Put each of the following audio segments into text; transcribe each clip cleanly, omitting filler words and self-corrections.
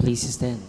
Please stand.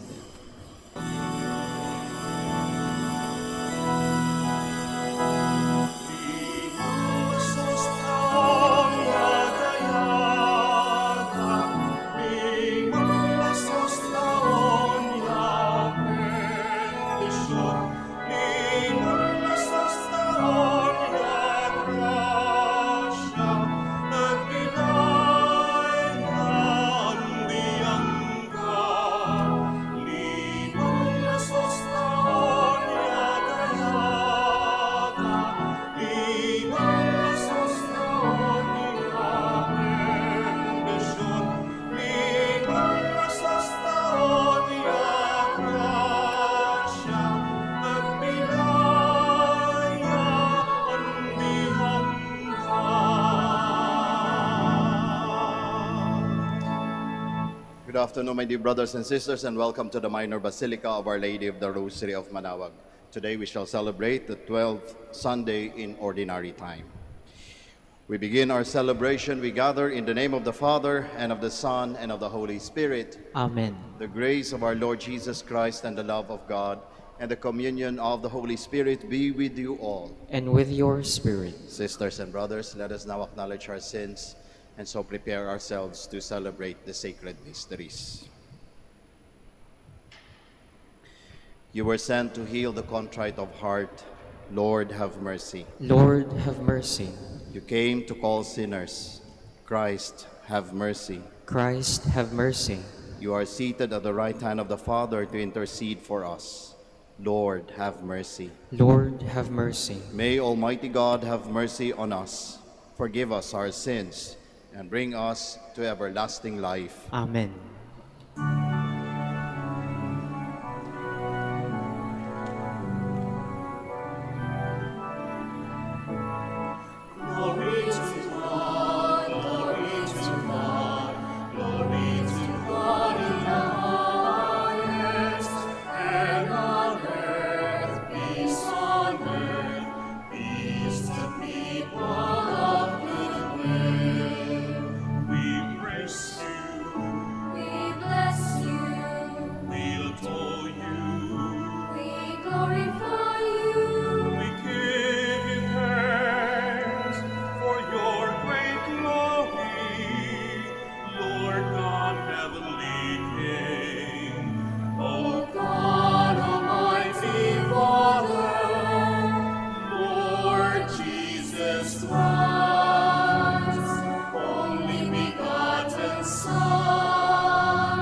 Good afternoon, my dear brothers and sisters, and welcome to the Minor Basilica of Our Lady of the Rosary of Manaoag. Today we shall celebrate the 12th Sunday in Ordinary Time. We begin our celebration. We gather in the name of the Father, and of the Son, and of the Holy Spirit. Amen. The grace of our Lord Jesus Christ, and the love of God, and the communion of the Holy Spirit be with you all. And with your spirit. Sisters and brothers, let us now acknowledge our sins and so prepare ourselves to celebrate the sacred mysteries. You were sent to heal the contrite of heart. Lord, have mercy. Lord, have mercy. You came to call sinners. Christ, have mercy. Christ, have mercy. You are seated at the right hand of the Father to intercede for us. Lord, have mercy. Lord, have mercy. May Almighty God have mercy on us, forgive us our sins, and bring us to everlasting life. Amen. Glory to God, glory to God, glory to God in the highest, and on earth, peace on earth, peace to people of good will. We praise you, We bless you, we adore you, we glorify you, we give you thanks for your great glory, Lord God, heavenly King. O God, Almighty Father, Lord Jesus Christ, only begotten Son,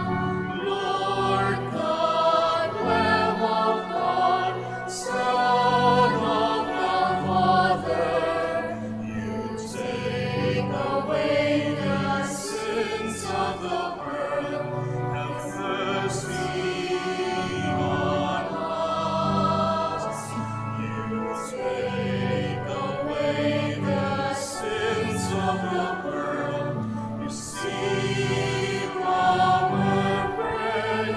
Lord God, Lamb of God, Son of the Father, you take away the sins of the world. Have mercy on us. You take away the sins of the world. Receive our prayer.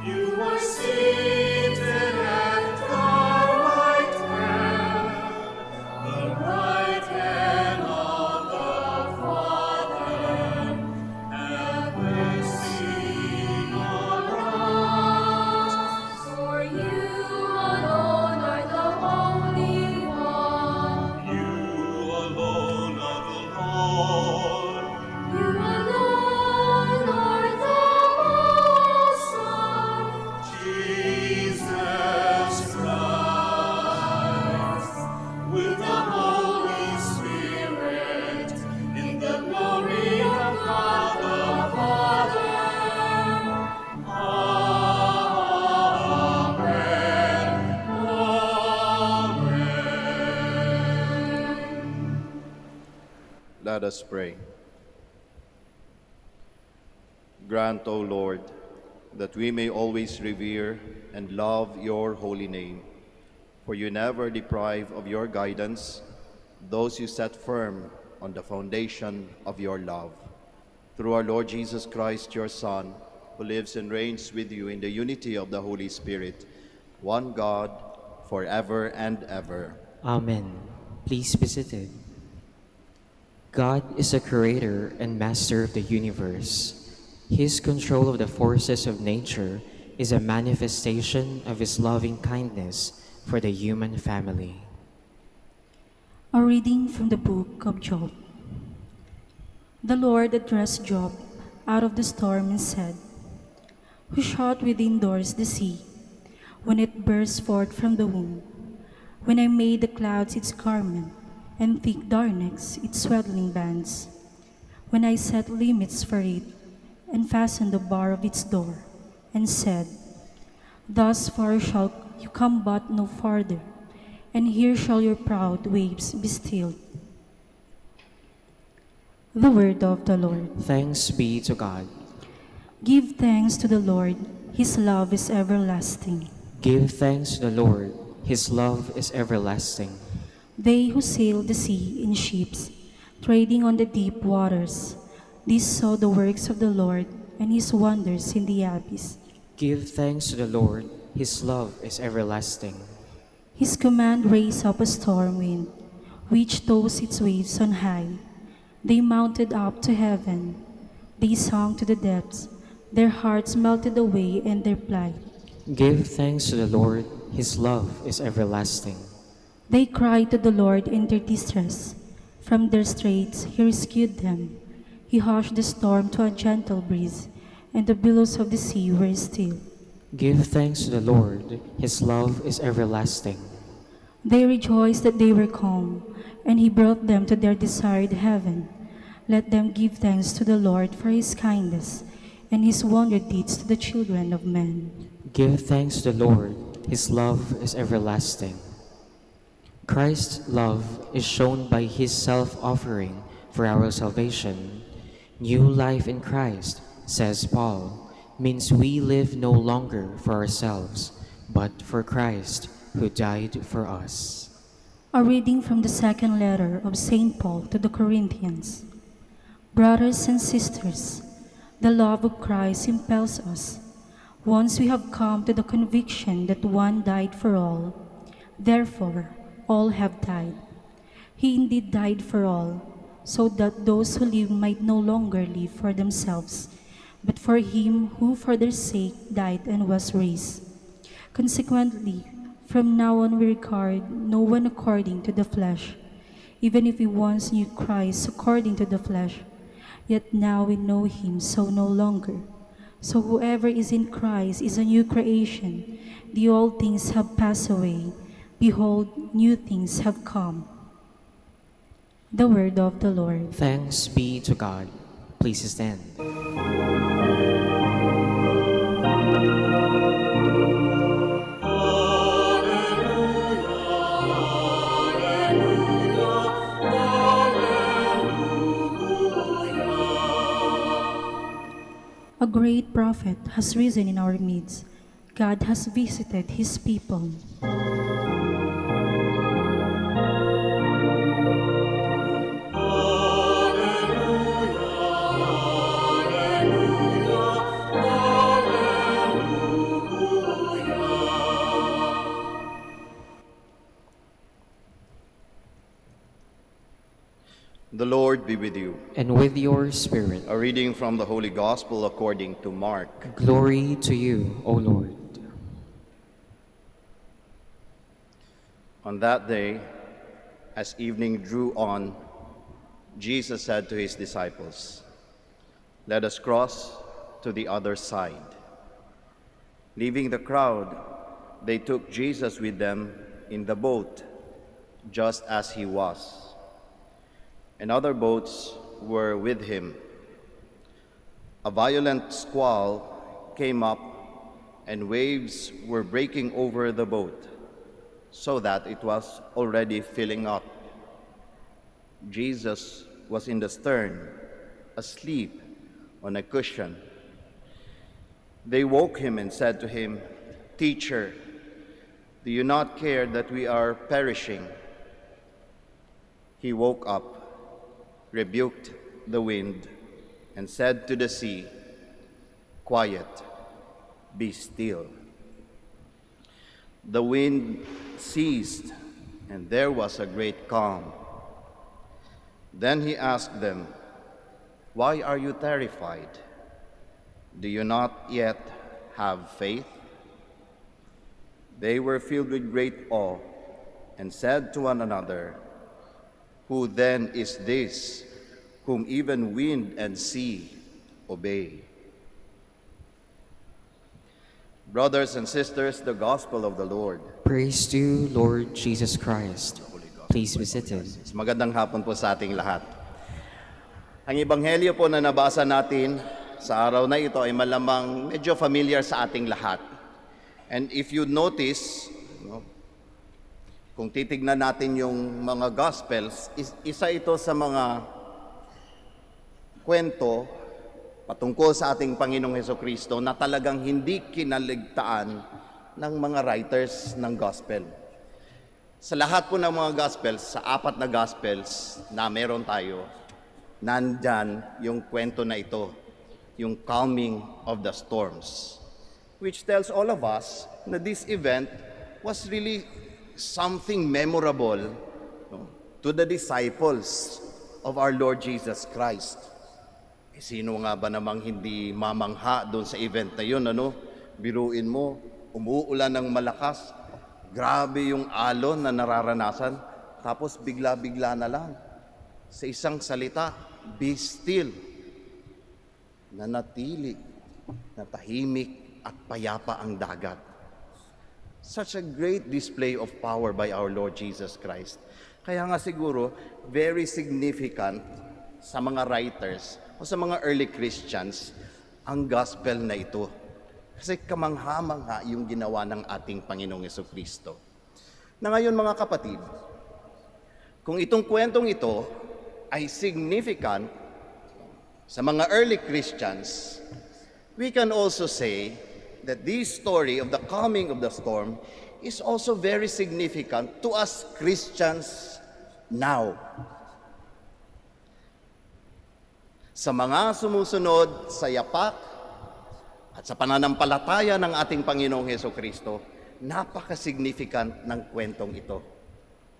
You are seated at the right hand of the Father. Have mercy on us. for you alone are the Holy One. You alone are the Lord. You alone are the Most High. Jesus Christ, with the Holy Spirit, in the glory of God the Father. Amen. Let us pray. Grant, O Lord, that we may always revere and love your holy name. For you never deprive of your guidance those you set firm on the foundation of your love. Through our Lord Jesus Christ, your Son, who lives and reigns with you in the unity of the Holy Spirit, one God, forever and ever. Amen. Please be seated. God is the creator and master of the universe. His control of the forces of nature is a manifestation of his loving kindness for the human family. A reading from the book of Job. The Lord addressed Job out of the storm and said, "Who shut within doors the sea, when it burst forth from the womb? When I made the clouds its garment, and thick darkness its swaddling bands? When I set limits for it, and fastened the bar of its door, and said, Thus far shall you come but no farther, and here shall your proud waves be stilled." The word of the Lord. Thanks be to God. Give thanks to the Lord, his love is everlasting. Give thanks to the Lord, his love is everlasting. They who sail the sea in ships, trading on the deep waters, these saw the works of the Lord and his wonders in the abyss. Give thanks to the Lord, his love is everlasting. His command raised up a storm wind, which tossed its waves on high. They mounted up to heaven. They sunk to the depths. Their hearts melted away in their plight. Give thanks to the Lord, his love is everlasting. They cried to the Lord in their distress. From their straits he rescued them. He hushed the storm to a gentle breeze, and the billows of the sea were still. Give thanks to the Lord, his love is everlasting. They rejoiced that they were calm, and he brought them to their desired heaven. Let them give thanks to the Lord for his kindness, and his wonder deeds to the children of men. Give thanks to the Lord, his love is everlasting. Christ's love is shown by his self-offering for our salvation. New life in Christ, says Paul, means we live no longer for ourselves, but for Christ, who died for us. A reading from the second letter of St. Paul to the Corinthians. Brothers and sisters, the love of Christ impels us. Once we have come to the conviction that one died for all, therefore all have died. He indeed died for all, so that those who live might no longer live for themselves, but for him who for their sake died and was raised. Consequently, from now on we regard no one according to the flesh. Even if we once knew Christ according to the flesh, yet now we know him so no longer. So whoever is in Christ is a new creation. The old things have passed away. Behold, new things have come. The word of the Lord. Thanks be to God. Please stand. A great prophet has risen in our midst. God has visited his people. The Lord be with you. And with your spirit, A reading from the Holy Gospel according to Mark. glory to you, O Lord. On that day, as evening drew on, Jesus said to his disciples, "Let us cross to the other side." Leaving the crowd, they took Jesus with them in the boat, just as he was. And other boats were with him. A violent squall came up, and waves were breaking over the boat, so that it was already filling up. Jesus was in the stern, asleep on a cushion. They woke him and said to him, "Teacher, do you not care that we are perishing?" He woke up, rebuked the wind, and said to the sea, "Quiet, be still." The wind ceased, and there was a great calm. Then he asked them, "Why are you terrified? Do you not yet have faith?" They were filled with great awe and said to one another, "Who then is this whom even wind and sea obey?" Brothers and sisters, the gospel of the Lord. Praise to you, Lord Jesus Christ. Please be seated. Magandang hapon po sa ating lahat. Ang ebanghelyo po na nabasa natin sa araw na ito ay malamang medyo familiar sa ating lahat. And if you notice, kung titignan natin yung mga Gospels, isa ito sa mga kwento patungkol sa ating Panginoong Hesukristo na talagang hindi kinaligtaan ng mga writers ng Gospel. Sa lahat po ng mga Gospels, sa 4 na Gospels na meron tayo, nandyan yung kwento na ito, yung calming of the storms, which tells all of us na this event was really something memorable, to the disciples of our Lord Jesus Christ. Sino nga ba namang hindi mamangha doon sa event na yun, ano? Biruin mo, umuulan ng malakas, grabe yung alon na nararanasan, tapos bigla-bigla na lang, sa isang salita, "Be still," nanatili, natahimik, at payapa ang dagat. Such a great display of power by our Lord Jesus Christ. Kaya nga siguro, very significant sa mga writers o sa mga early Christians ang gospel na ito. Kasi kamangha-mangha yung ginawa ng ating Panginoong Hesukristo. Na ngayon mga kapatid, kung itong kwentong ito ay significant sa mga early Christians, we can also say that this story of the calming of the storm is also very significant to us Christians now. Sa mga sumusunod sa yapak at sa pananampalataya ng ating Panginoong Hesukristo, napaka-significant ng kwentong ito.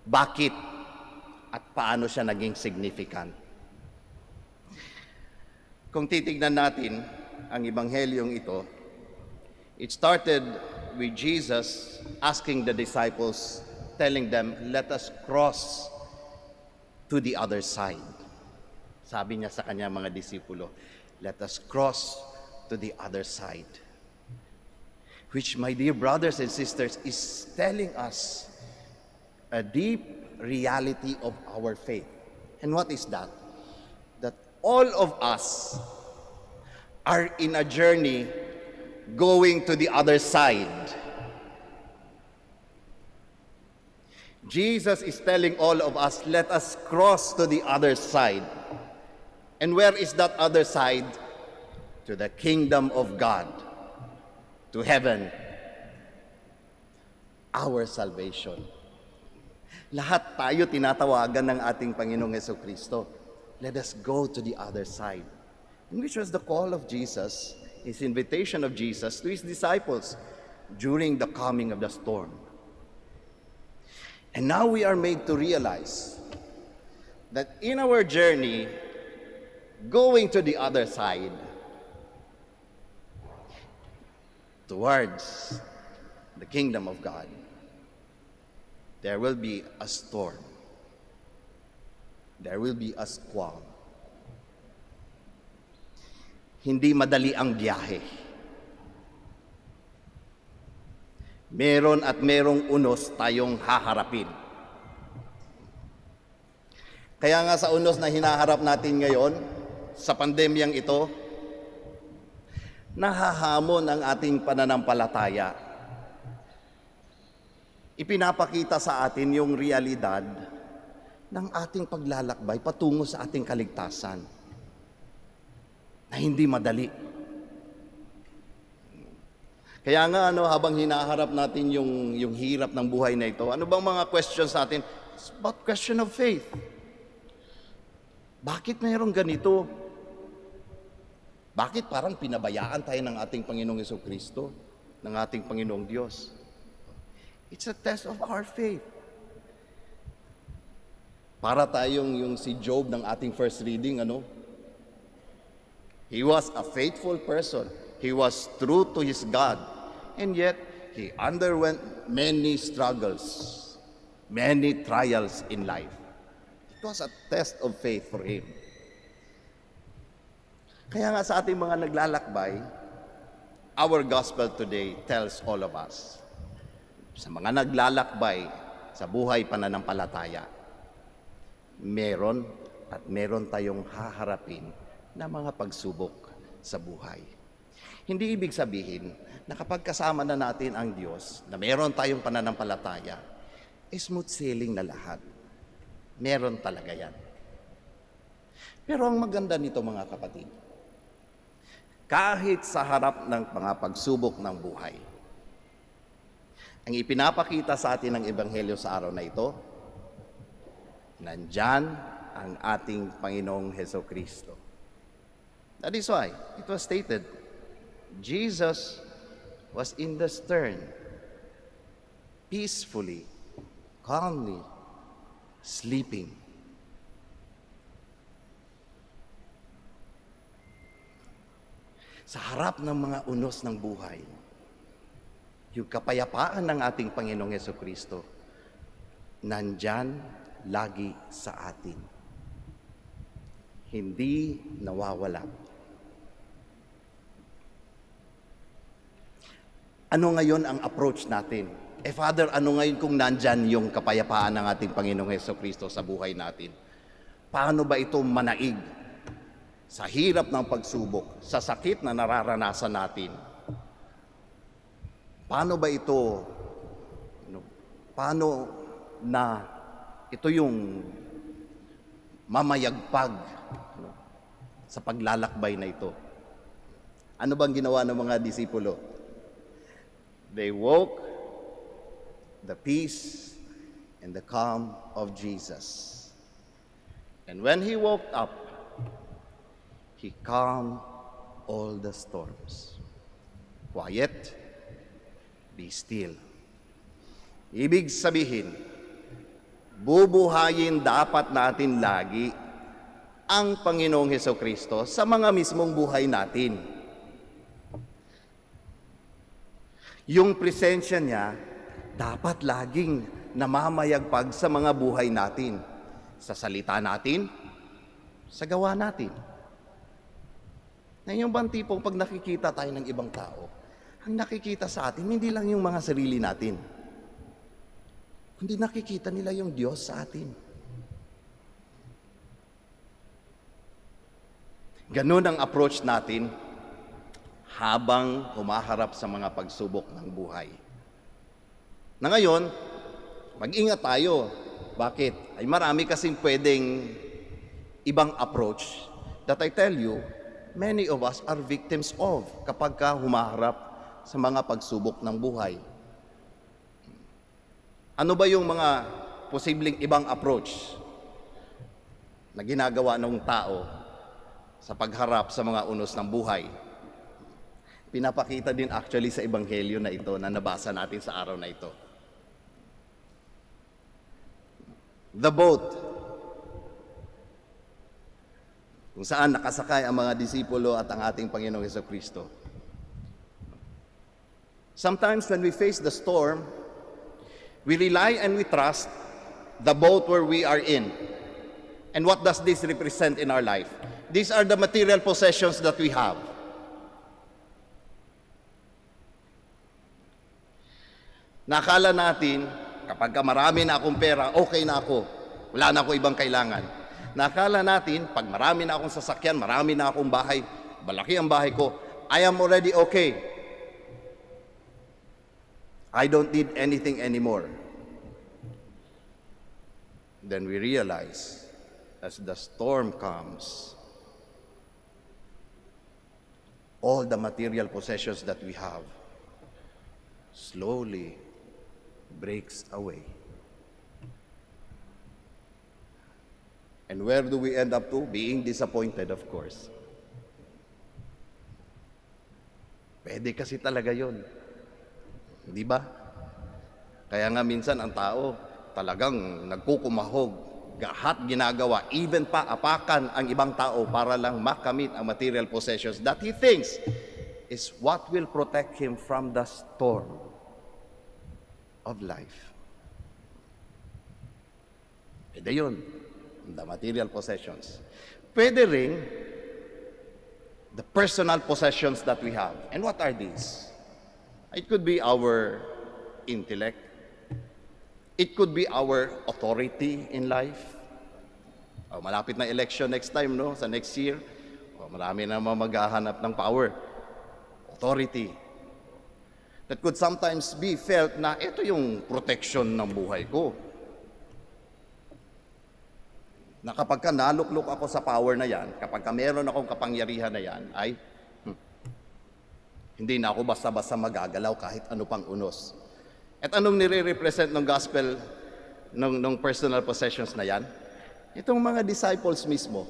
Bakit? At paano siya naging significant? Kung titignan natin ang ebanghelyong ito, it started with Jesus asking the disciples, telling them, "Let us cross to the other side." Sabi niya sa kanyang mga disipulo, "Let us cross to the other side." Which, my dear brothers and sisters, is telling us a deep reality of our faith. And what is that? That all of us are in a journey going to the other side. Jesus is telling all of us, let us cross to the other side. And where is that other side? To the kingdom of God, to heaven, our salvation. Lahat tayo tinatawagan ng ating Panginoong Hesukristo. Let us go to the other side. And which was the call of Jesus, his invitation of Jesus to his disciples during the calming of the storm. And now we are made to realize that in our journey, going to the other side, towards the kingdom of God, there will be a storm. There will be a squall. Hindi madali ang biyahe. Meron at merong unos tayong haharapin. Kaya nga sa unos na hinaharap natin ngayon, sa pandemyang ito, nahahamon ang ating pananampalataya. Ipinapakita sa atin yung realidad ng ating paglalakbay patungo sa ating kaligtasan. Na hindi madali. Kaya nga habang hinaharap natin yung hirap ng buhay na ito, ano bang mga questions natin? It's about question of faith. Bakit mayroong ganito? Bakit parang pinabayaan tayo ng ating Panginoong Hesukristo, ng ating Panginoong Diyos? It's a test of our faith. Para tayong yung si Job ng ating first reading, He was a faithful person. He was true to his God, and yet he underwent many struggles, many trials in life. It was a test of faith for him. Kaya nga sa ating mga naglalakbay, our gospel today tells all of us, sa mga naglalakbay sa buhay pananampalataya, meron at meron tayong haharapin na mga pagsubok sa buhay. Hindi ibig sabihin na kapag kasama na natin ang Diyos, na meron tayong pananampalataya, smooth sailing na lahat. Meron talaga yan. Pero ang maganda nito mga kapatid, kahit sa harap ng mga pagsubok ng buhay, ang ipinapakita sa atin ng Ebanghelyo sa araw na ito, nandyan ang ating Panginoong Hesukristo. That is why it was stated, Jesus was in the stern, peacefully, calmly, sleeping. Sa harap ng mga unos ng buhay, yung kapayapaan ng ating Panginoong Hesukristo, nandyan lagi sa atin. Hindi nawawala. Ano ngayon ang approach natin? Father, ano ngayon kung nandyan yung kapayapaan ng ating Panginoong Hesukristo sa buhay natin? Paano ba ito manaig sa hirap ng pagsubok, sa sakit na nararanasan natin? Paano ba ito, paano na ito yung mamayagpag sa paglalakbay na ito? Ano bang ginawa ng mga disipulo? They woke the peace and the calm of Jesus. And when he woke up, he calmed all the storms. Quiet, be still. Ibig sabihin, bubuhayin dapat natin lagi ang Panginoong Hesukristo sa mga mismong buhay natin. Yung presensya niya, dapat laging namamayagpag sa mga buhay natin. Sa salita natin, sa gawa natin. Ngayon bang tipong pag nakikita tayo ng ibang tao, ang nakikita sa atin, hindi lang yung mga sarili natin, kundi nakikita nila yung Diyos sa atin. Ganun ang approach natin habang humaharap sa mga pagsubok ng buhay. Na ngayon, mag-ingat tayo. Bakit? Ay marami kasing pwedeng ibang approach that I tell you, many of us are victims of kapag ka humaharap sa mga pagsubok ng buhay. Ano ba yung mga posibleng ibang approach na ginagawa ng tao sa pagharap sa mga unos ng buhay? Pinapakita din actually sa Ebanghelyo na ito na nabasa natin sa araw na ito. The boat, kung saan nakasakay ang mga disipulo at ang ating Panginoong Hesukristo. Sometimes when we face the storm, we rely and we trust the boat where we are in. And what does this represent in our life? These are the material possessions that we have. Nakala natin, kapag marami na akong pera, okay na ako. Wala na ako ibang kailangan. Nakala natin, pag marami na akong sasakyan, marami na akong bahay, malaki ang bahay ko, I am already okay. I don't need anything anymore. Then we realize, as the storm comes, all the material possessions that we have slowly breaks away. And where do we end up to? Being disappointed, of course. Pwede kasi talaga yun. Di ba? Kaya nga minsan ang tao talagang nagkukumahog, lahat ginagawa, even pa apakan ang ibang tao para lang makamit ang material possessions that he thinks is what will protect him from the storm of life. Pwede yun, the material possessions. Pwede rin the personal possessions that we have. And what are these? It could be our intellect. It could be our authority in life. Malapit na election next time, no? Sa next year. Marami na maghahanap ng power. Authority. That could sometimes be felt na ito yung protection ng buhay ko. Na kapag ka naluklok ako sa power na yan, kapag ka meron akong kapangyarihan na yan, ay hindi na ako basta-basta magagalaw kahit ano pang unos. At anong nire-represent ng gospel ng personal possessions na yan? Itong mga disciples mismo.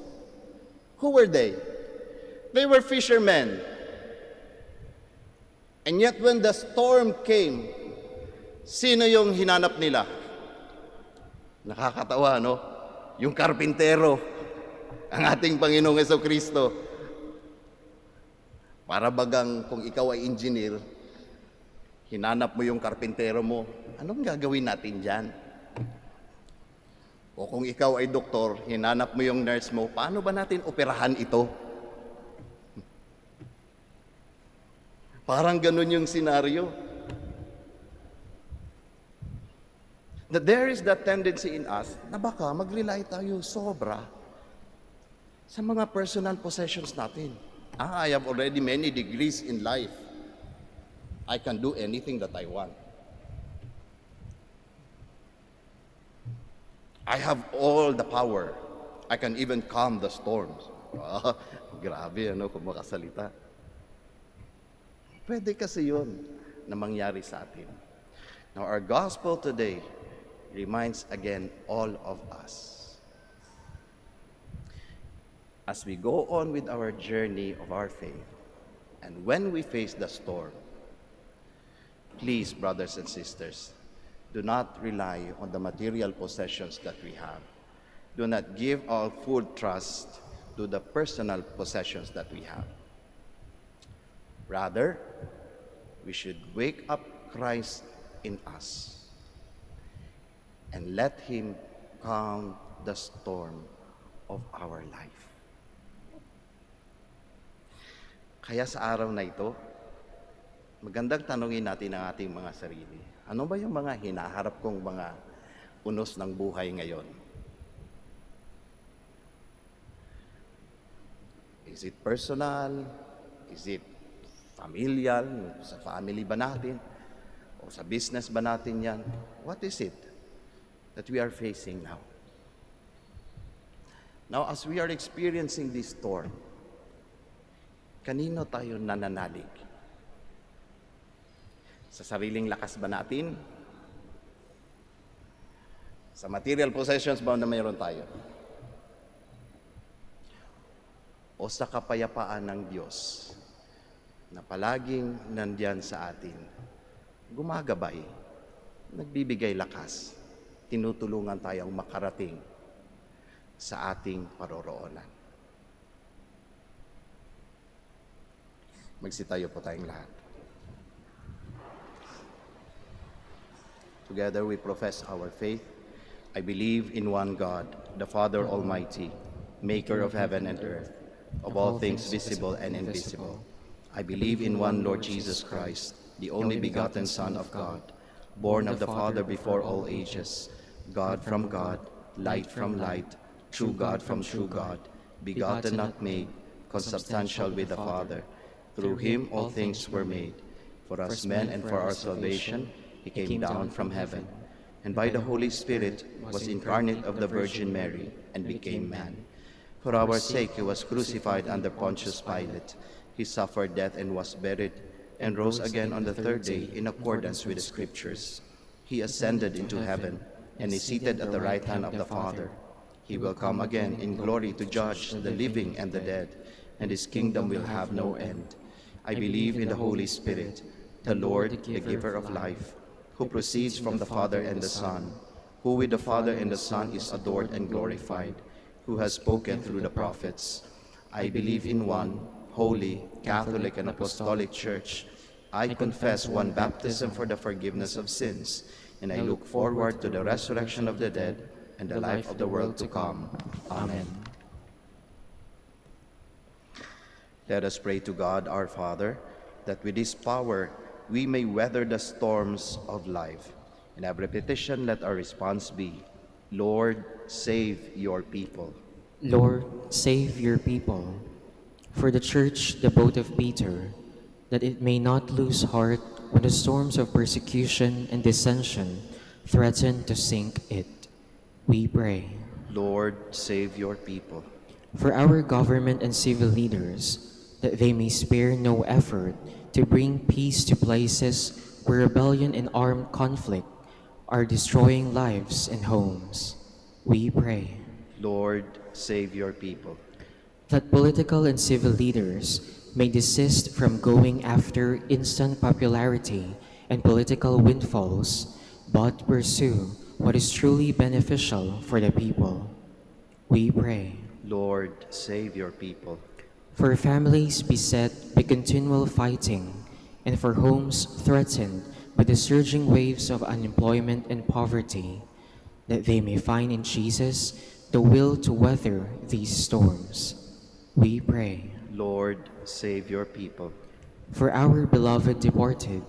Who were they? They were fishermen. And yet when the storm came, sino yung hinanap nila? Nakakatawa, no? Yung karpintero, ang ating Panginoong Jesucristo. Para bagang kung ikaw ay engineer, hinanap mo yung karpintero mo, anong gagawin natin dyan? O kung ikaw ay doktor, hinanap mo yung nurse mo, paano ba natin operahan ito? Parang ganun yung senaryo. That there is that tendency in us na baka mag-rely tayo sobra sa mga personal possessions natin. I have already many degrees in life. I can do anything that I want. I have all the power. I can even calm the storms. Grabe, ano, kung makasalita. Pwede kasi yun na mangyari sa atin. Now, our gospel today reminds again all of us. As we go on with our journey of our faith, and when we face the storm, please, brothers and sisters, do not rely on the material possessions that we have. Do not give our full trust to the personal possessions that we have. Rather, we should wake up Christ in us and let Him calm the storm of our life. Kaya sa araw na ito, magandang tanungin natin ang ating mga sarili. Ano ba yung mga hinaharap kong mga unos ng buhay ngayon? Is it personal? Is it familial? Sa family ba natin? O sa business ba natin yan? What is it that we are facing now? Now, as we are experiencing this storm, kanino tayo nananalig? Sa sariling lakas ba natin? Sa material possessions ba na mayroon tayo? O sa kapayapaan ng Diyos na palaging nandyan sa atin, gumagabay, nagbibigay lakas, tinutulungan tayong makarating sa ating paroroonan. Magsitayo po tayong lahat. Together we profess our faith. I believe in one God, the Father Almighty, maker of heaven and earth, of all things visible and invisible. I believe in one Lord Jesus Christ, the only begotten Son of God, born of the Father before all ages, God from God, light from light, true God from true God, begotten not made, consubstantial with the Father. Through Him all things were made. For us men and for our salvation, He came down from heaven, and by the Holy Spirit was incarnate of the Virgin Mary, and became man. For our sake He was crucified under Pontius Pilate. He suffered death and was buried, and rose again on the third day in accordance with the Scriptures. He ascended into heaven, and is seated at the right hand of the Father. He will come again in glory to judge the living and the dead, and His kingdom will have no end. I believe in the Holy Spirit, the Lord, the giver of life, who proceeds from the Father and the Son, who with the Father and the Son is adored and glorified, who has spoken through the prophets. I believe in one holy, Catholic, and Apostolic Church, I confess one baptism for the forgiveness of sins, and I look forward to the resurrection of the dead and the life of the world to come. Amen. Let us pray to God our Father, that with His power we may weather the storms of life. In every petition, let our response be, Lord, save your people. Lord, save your people. For the Church, the boat of Peter, that it may not lose heart when the storms of persecution and dissension threaten to sink it, we pray. Lord, save your people. For our government and civil leaders, that they may spare no effort to bring peace to places where rebellion and armed conflict are destroying lives and homes, we pray. Lord, save your people. That political and civil leaders may desist from going after instant popularity and political windfalls, but pursue what is truly beneficial for the people, we pray. Lord, save your people. For families beset by continual fighting, and for homes threatened by the surging waves of unemployment and poverty, that they may find in Jesus the will to weather these storms, we pray. Lord, save your people. For our beloved departed,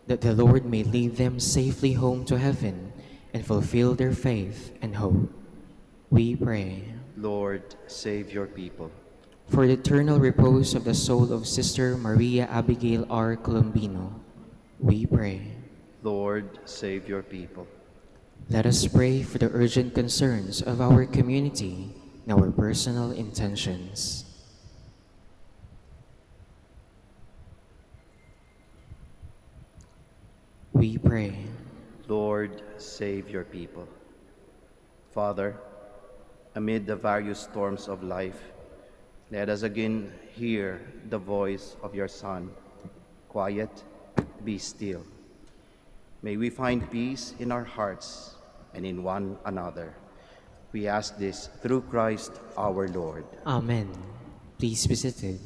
that the Lord may lead them safely home to heaven and fulfill their faith and hope, we pray. Lord, save your people. For the eternal repose of the soul of Sister Maria Abigail R. Colombino, we pray. Lord, save your people. Let us pray for the urgent concerns of our community and our personal intentions. We pray. Lord, save your people. Father, amid the various storms of life, let us again hear the voice of your Son. Quiet, be still. May we find peace in our hearts and in one another. We ask this through Christ our Lord. Amen. Please be seated.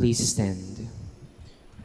Please stand.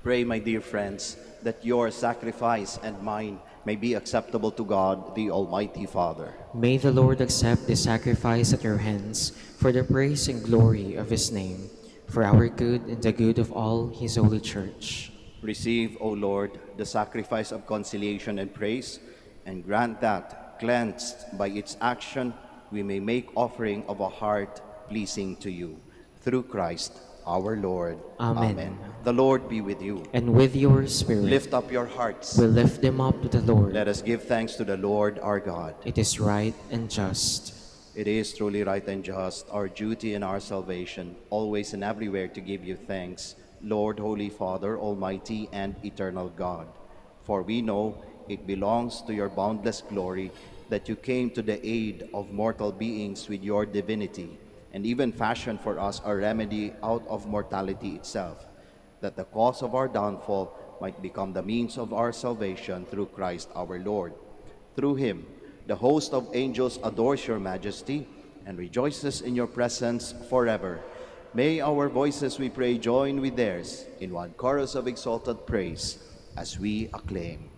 Pray, my dear friends, that your sacrifice and mine may be acceptable to God, the Almighty Father. May the Lord accept the sacrifice at your hands for the praise and glory of His name, for our good and the good of all His holy Church. Receive, O Lord, the sacrifice of conciliation and praise, and grant that, cleansed by its action, we may make offering of a heart pleasing to you. Through Christ our Lord. Amen. The Lord be with you. And with your spirit, Lift up your hearts. we lift them up to the Lord. Let us give thanks to the Lord our God. It is right and just. It is truly right and just, our duty and our salvation, always and everywhere to give you thanks, Lord, Holy Father, Almighty and eternal God. For we know it belongs to your boundless glory that you came to the aid of mortal beings with your divinity, and even fashioned for us a remedy out of mortality itself, that the cause of our downfall might become the means of our salvation through Christ our Lord. Through him, the host of angels adores your majesty and rejoices in your presence forever. May our voices, we pray, join with theirs in one chorus of exalted praise as we acclaim.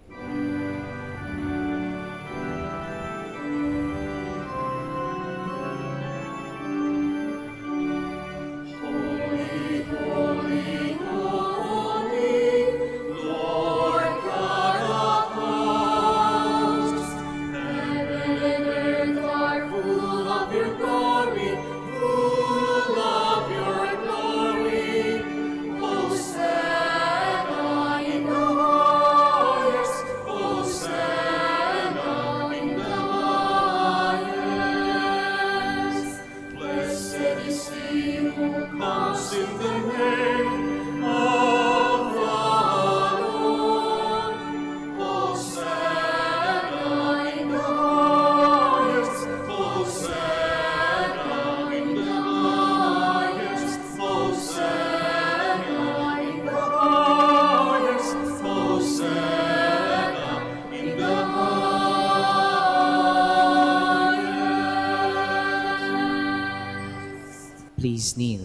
Please kneel.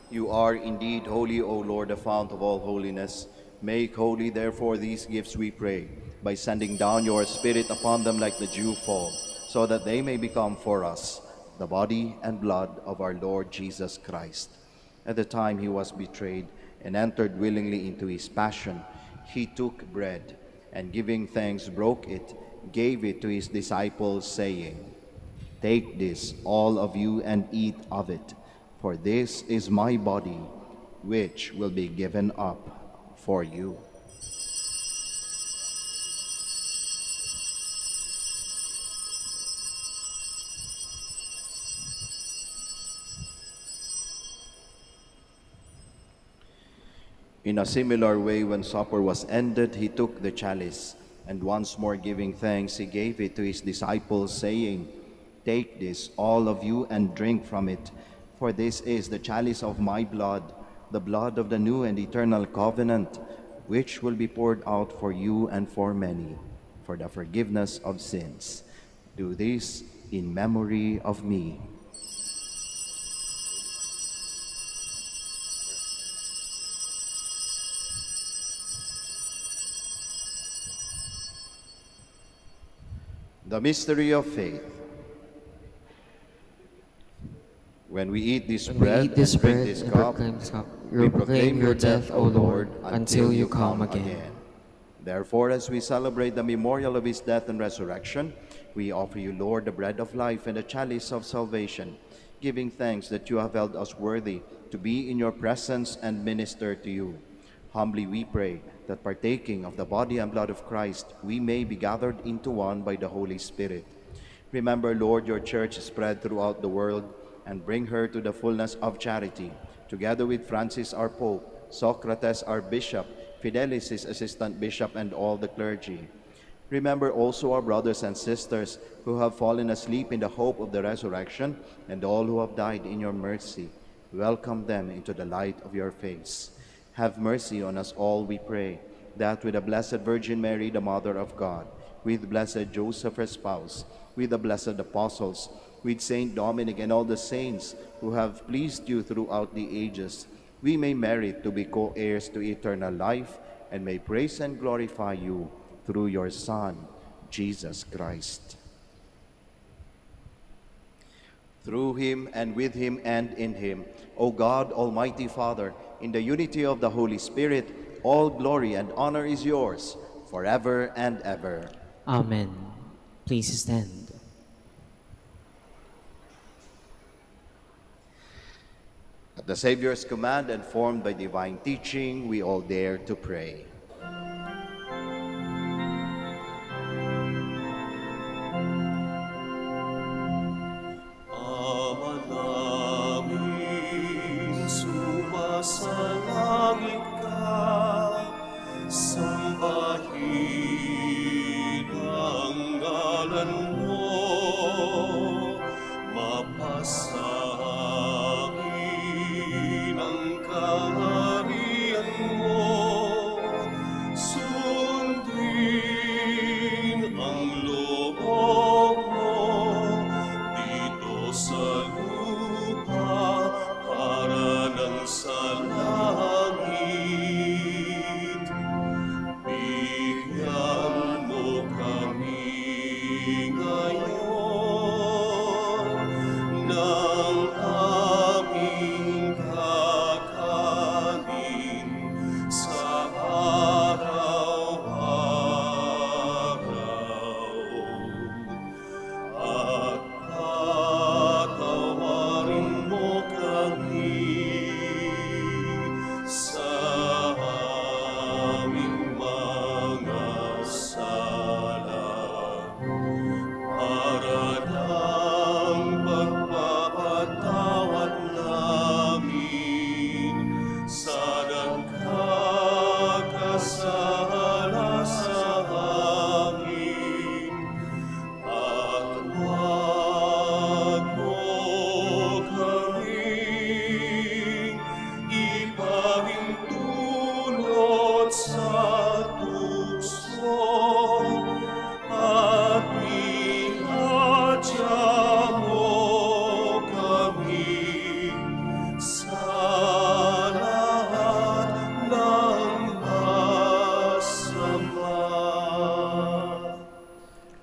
You are indeed holy, O Lord, the fount of all holiness. Make holy, therefore, these gifts, we pray, by sending down your Spirit upon them like the dew fall, so that they may become for us the body and blood of our Lord Jesus Christ. At the time he was betrayed and entered willingly into his passion, he took bread, and giving thanks, broke it, gave it to his disciples, saying, "Take this, all of you, and eat of it, for this is my body, which will be given up for you." In a similar way, when supper was ended, he took the chalice, and once more giving thanks, he gave it to his disciples, saying, "Take this, all of you, and drink from it, for this is the chalice of my blood, the blood of the new and eternal covenant, which will be poured out for you and for many, for the forgiveness of sins. Do this in memory of me." The mystery of faith. When we eat this When we bread eat this and drink bread this and cup, proclaim this cup, we proclaim your death, O Lord, until you come again. Therefore, as we celebrate the memorial of his death and resurrection, we offer you, Lord, the bread of life and the chalice of salvation, giving thanks that you have held us worthy to be in your presence and minister to you. Humbly we pray that partaking of the body and blood of Christ, we may be gathered into one by the Holy Spirit. Remember, Lord, your church spread throughout the world, and bring her to the fullness of charity, together with Francis our Pope, Socrates our Bishop, Fidelis his assistant bishop, and all the clergy. Remember also our brothers and sisters who have fallen asleep in the hope of the resurrection, and all who have died in your mercy. Welcome them into the light of your face. Have mercy on us all, we pray, that with the Blessed Virgin Mary, the Mother of God, with blessed Joseph, her spouse, with the blessed apostles, with Saint Dominic and all the saints who have pleased you throughout the ages, we may merit to be co-heirs to eternal life, and may praise and glorify you through your Son, Jesus Christ. Through him, and with him, and in him, O God, Almighty Father, in the unity of the Holy Spirit, all glory and honor is yours, forever and ever. Amen. Please stand. At the Savior's command and formed by divine teaching, we all dare to pray. Ama namin, sumasalangit ka, sambahin ang ngalan mo, mapasangin ang kaharian mo,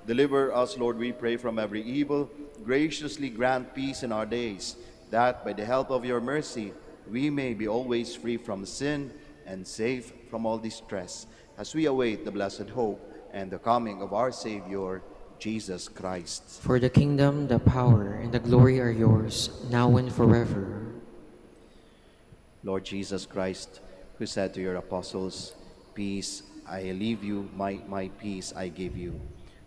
Deliver us, Lord, we pray, from every evil. Graciously grant peace in our days, that by the help of your mercy we may be always free from sin and safe from all distress, as we await the blessed hope and the coming of our Savior, Jesus Christ. For the kingdom, the power, and the glory are yours, now and forever. Lord Jesus Christ, who said to your apostles, "Peace I leave you, my peace I give you,"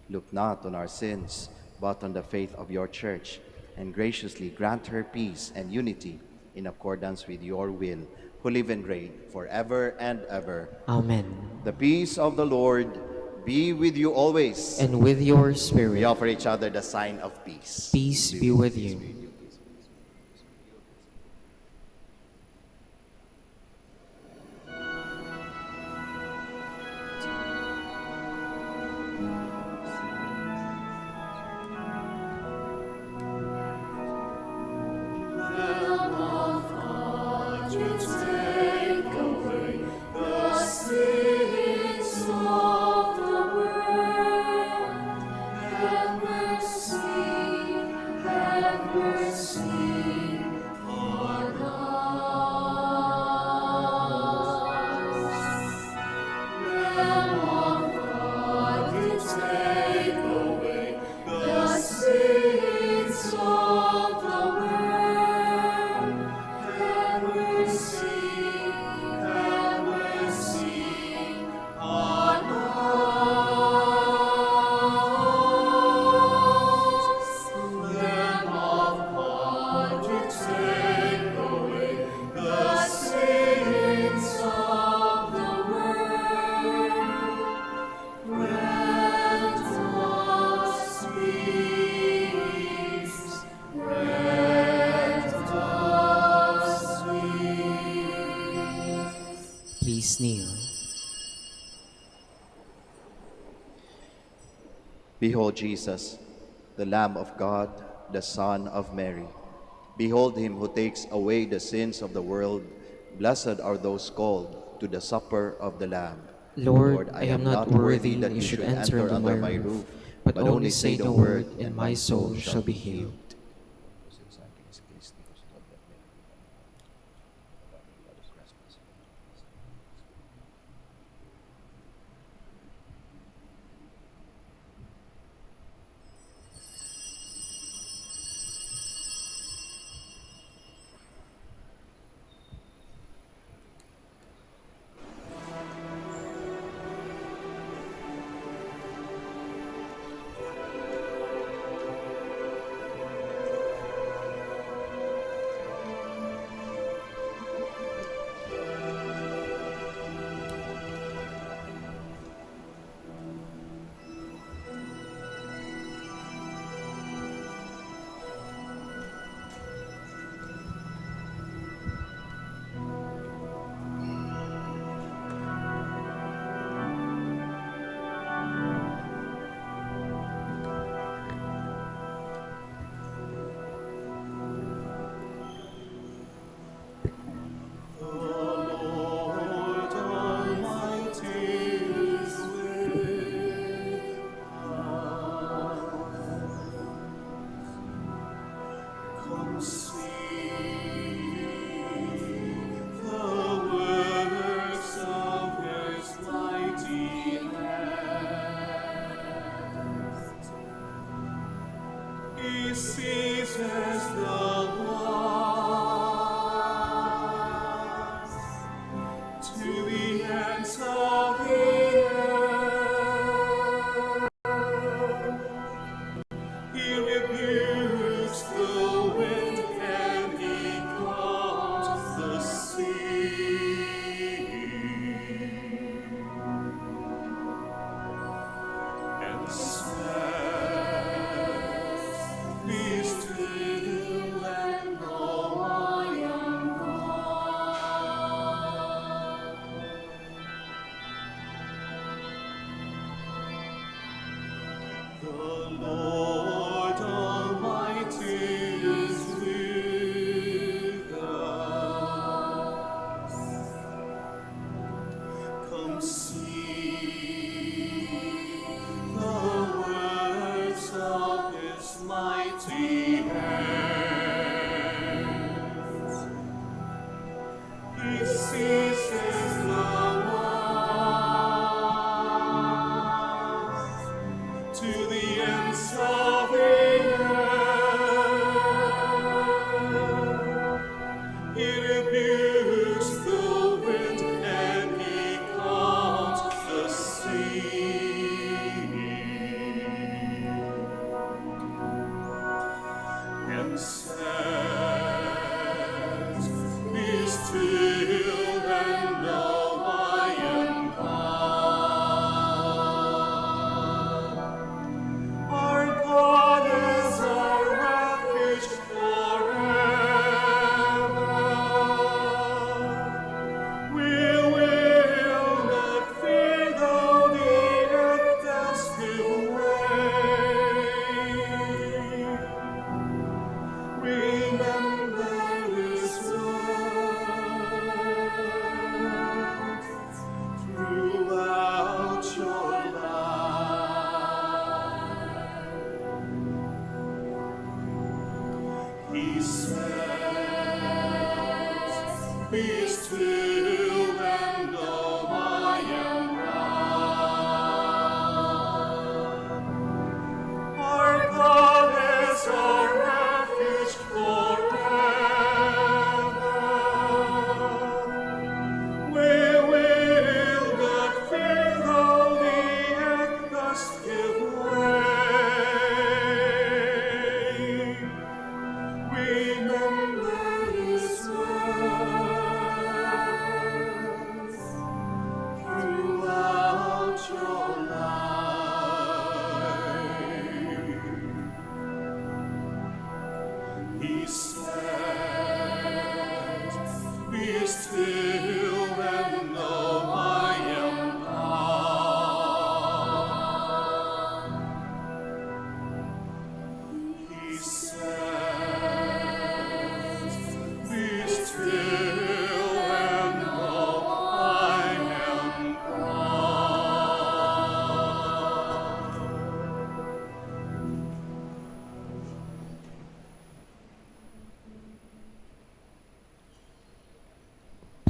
look not on our sins, but on the faith of your church, and graciously grant her peace and unity in accordance with your will, who live and reign forever and ever. Amen. The peace of the Lord be with you always. And with your We spirit, offer each other the sign of peace. peace be with you. Lamb of God, you take away the sins of the world. Have mercy on us. Lamb of God, you take away the sins of the world. Have mercy on us. Lamb of God, you take away the sins of the world. Grant us peace. Grant us peace. Please kneel. Behold Jesus, the Lamb of God, the Son of Mary. Behold him who takes away the sins of the world. Blessed are those called to the supper of the Lamb. Lord, I am not worthy that you should enter under my roof, but only say the word, and my soul shall be healed. Come see the work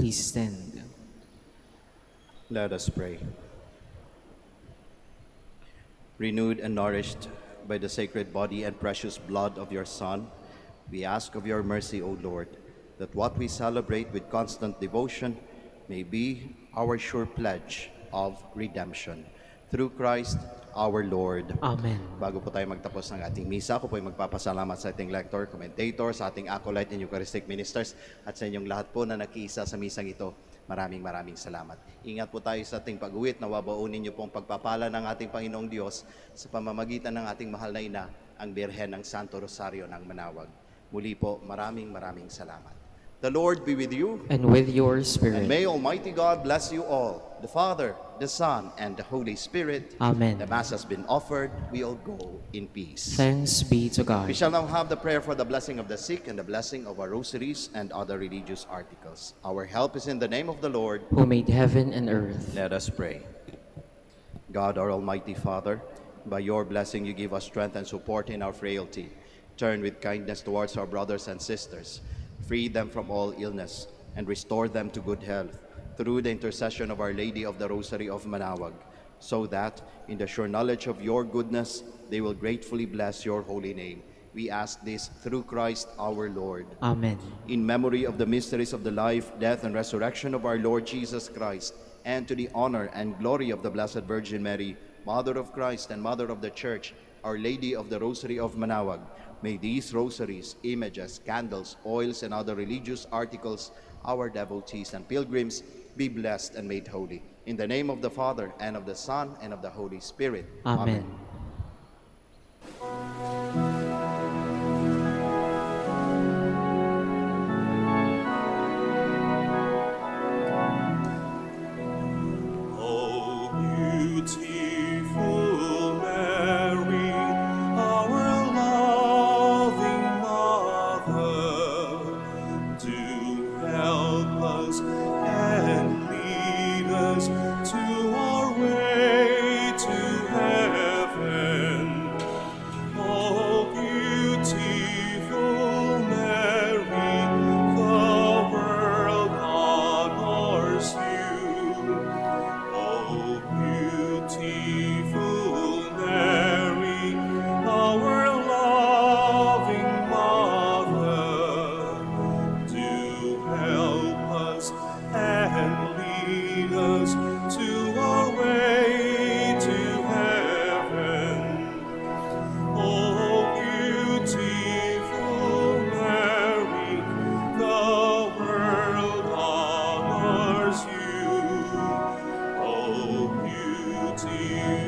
Please stand. Let us pray. Renewed and nourished by the sacred body and precious blood of your Son, we ask of your mercy, O Lord, that what we celebrate with constant devotion may be our sure pledge of redemption. Through Christ our Lord. Amen. Bago po tayo magtapos ng ating misa, ako po ay magpapasalamat sa ating lector, commentator, sa ating acolyte and Eucharistic ministers, at sa inyong lahat po na nakiisa sa misang ito. Maraming salamat. Ingat po tayo sa ating pag-uwit na wabaunin niyo pong pagpapala ng ating Panginoong Diyos sa pamamagitan ng ating mahal na ina, ang Birhen ng Santo Rosario ng Manaoag. Muli po, maraming salamat. The Lord be with you. And with your And spirit. may Almighty God bless you all, the Father, the Son, and the Holy Spirit. Amen. The Mass has been offered. We all go in peace. Thanks be to God. We shall now have the prayer for the blessing of the sick and the blessing of our rosaries and other religious articles. Our help is in the name of the Lord, Who made heaven and earth. Let us pray. God, our Almighty Father, by your blessing you give us strength and support in our frailty. Turn with kindness towards our brothers and sisters. Free them from all illness and restore them to good health through the intercession of Our Lady of the Rosary of Manaoag, so that, in the sure knowledge of your goodness, they will gratefully bless your holy name. We ask this through Christ our Lord. Amen. In memory of the mysteries of the life, death, and resurrection of our Lord Jesus Christ, and to the honor and glory of the Blessed Virgin Mary, Mother of Christ and Mother of the Church, Our Lady of the Rosary of Manaoag, may these rosaries, images, candles, oils, and other religious articles, our devotees and pilgrims, be blessed and made holy. In the name of the Father, and of the Son, and of the Holy Spirit. Amen. O beautiful Mary, our loving Mother, do help us and lead us to our way to heaven. O beautiful Mary, the world honors you. O beautiful Mary, our loving Mother, do help us and lead us to our way to heaven. O beautiful Mary, the world honors you. O beautiful